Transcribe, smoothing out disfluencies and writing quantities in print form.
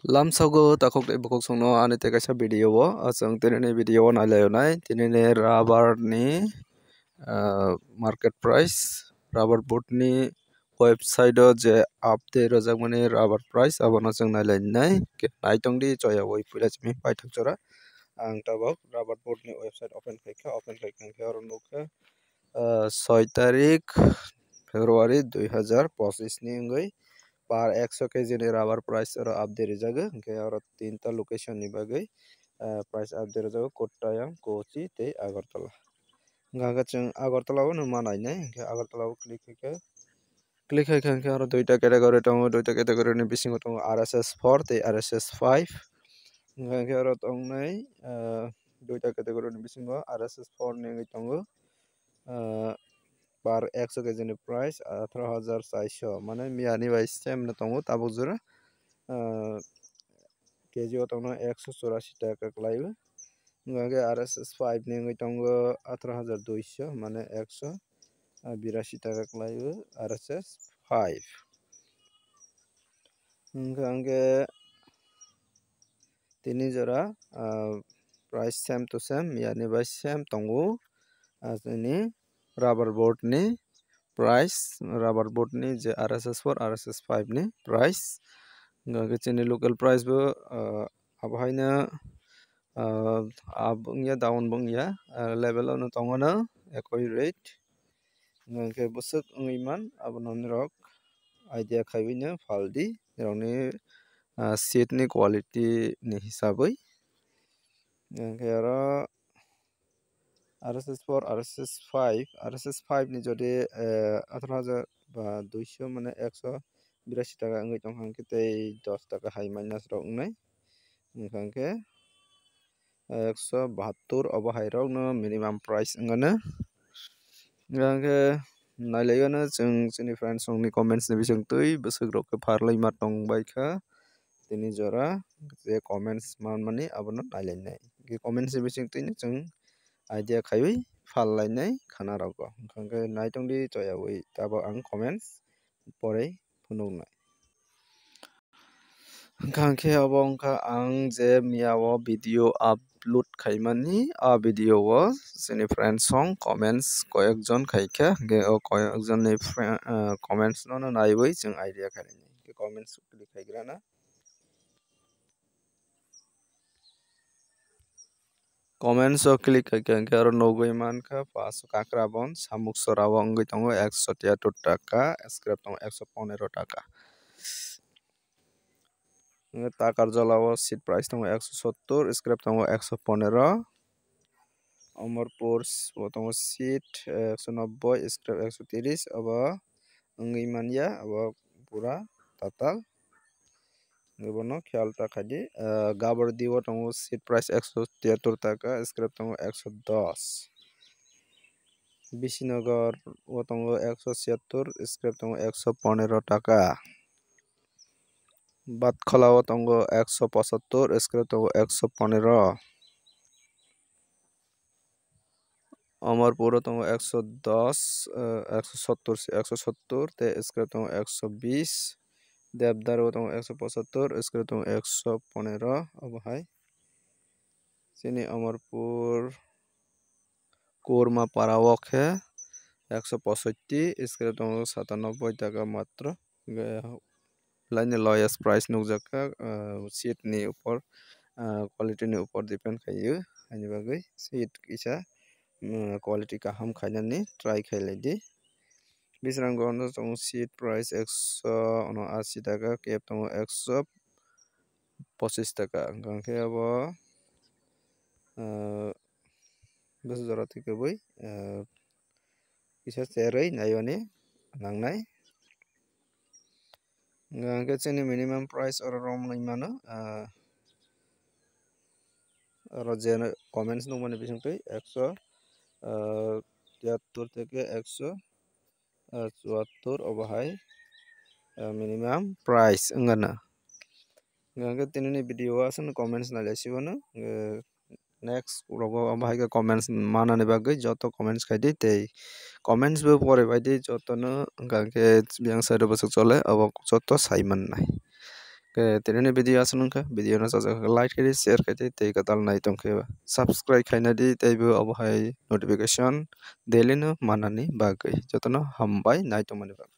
Lamsago takok de bokok songno ani te kaisa video o asang tinini video nailai tinini rubber ni market price rubber boot ni website o je update rojak mani rubber price abono jeng nailai nai naitong di choya oi pula chimi paithak chora ang tabok rubber boot ni website open khaikha oro nukha 6 tarik February 2025 ni wngoi par 100 kg ni rubber price oro update rijago hingke oro tinta location ni bagui price update rijago Kottayam Kochi tei Agartala hingka chwng Agartala o no manai nai hingke Agartala o click haikha hingke oro duita category tongo duita category ni bisingo tongo RSS 4 tei RSS 5 hingke oro tongnai duita category ni bisingo RSS 4 ni wngoi tongo par 100 kg ni price 18,400 mane miyani bai same no tongo tabuk jora kg o tongo 184 taka klaio hingke RSS 5 ni wngoi tongo 18,200 mane 182 taka klaio RSS 5 hingke tini jora price same to same miyani bai same tongo ni rubber boot ni price rubber boot ni je RSS 4 RSS 5 ni price hingke chini local price bo abohaina up wngya down wngya level o no tongo no ekoi rate hingke bwswk wngoi man abono rok idea khaioi no faldi rokni seat ni quality ni hisaboi hingke oro RSS 4 RSS 5 ni jodi 18,200 mane 182 taka wngoi tongkha hingke tei 10 taka hai minus rok wngnai hingke 172 obo hai rok no minimum price wngmano hingke nailai no chwng chini friends rok ni comments ni bisingtwi bwswk rok farlai ma tongbaikha tini jora je comments manmani abono nailai nai comments ni bisingtwi no chwng idea khaioi fallainai khana rogo hingke naitongdi choyawui tabok ang comments porei phunuknai hingke abo wngkha ang je miyao video upload khaimani video o chini friends song comments koyekjon khaikha hingke o koyekjon ni comments no naiwi chwng idea khainai comments click khaigrana comments o click haikha hingke oro nugui mankha 500 kakrabon samuk sora o wngoi tongo 173 taka scrap tongo 115 taka takar jala o seat price tongo 170 scrap tongo 115 Amarpur bo tongo seat 190 scrap 130 abo wngoi manya abo pura total bono khayal ta khaidi Gabardi o tongo seat price 173 taka scrap tongo 110 Bisinagar o tongo 176 scrap tongo 115 taka Batkhala o tongo 175 scrap tongo 115 Amarpur o tongo 110 170 tei scrap tongo 120 Devdar o tongo 175 scrap tongo 115 abo hai chini Amarpur Kurmapara o khe 165 scrap tongo 97 taka matro laini lowest price nugjaka seat ni upor quality ni upor depend khaio haini bagui seat kisa quality kaham khainani try khailai di bisrango no tongo seat price 180 taka cap tongo 125 taka hingke abo bwsajora tikoboi kisa cherui naiyoni nangnai hingke chini minimum price oro romwni mano oro je comments nukmani bisingtwi 173 থেকে 174 obo hai minimum price wngana hingke tinini video o asano comments nailai sibono next rogo abo hai comments manani bagui joto comments khaidi tei comments bo porebaidi joto no hingke yang side o bwswk chole abo joto sai mannai Tirani video asunungkha video no sajak like kari share kai tei kadal nai tongkhe subscribe khaina di teibo abohai notification daily no manani bagui jotono hambai nai tongmani bagui.